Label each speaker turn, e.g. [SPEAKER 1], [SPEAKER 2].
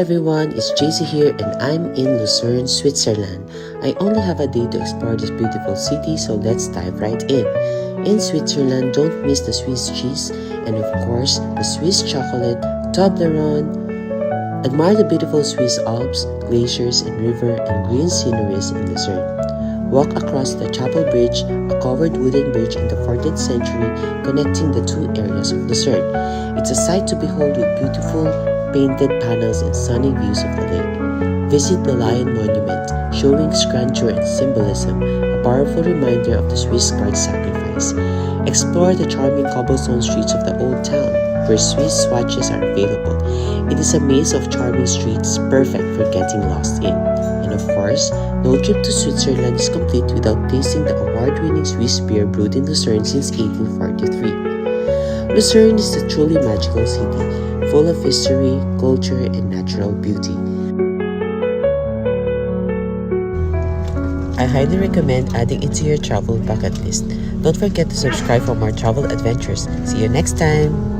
[SPEAKER 1] Everyone, it's JC here and I'm in Lucerne, Switzerland. I only have a day to explore this beautiful city, so let's dive right in. In Switzerland, don't miss the Swiss cheese and of course the Swiss chocolate, Toblerone. Admire the beautiful Swiss Alps, glaciers and river and green sceneries in Lucerne. Walk across the Chapel Bridge, a covered wooden bridge in the 14th century connecting the two areas of Lucerne. It's a sight to behold with beautiful painted panels and stunning views of the lake. Visit the Lion Monument, showing its grandeur and symbolism, a powerful reminder of the Swiss Guard sacrifice. Explore the charming cobblestone streets of the Old Town, where Swiss watches are available. It is a maze of charming streets, perfect for getting lost in. And of course, no trip to Switzerland is complete without tasting the award-winning Swiss beer brewed in Lucerne since 1843. Lucerne is a truly magical city, full of history, culture, and natural beauty. I highly recommend adding it to your travel bucket list. Don't forget to subscribe for more travel adventures. See you next time!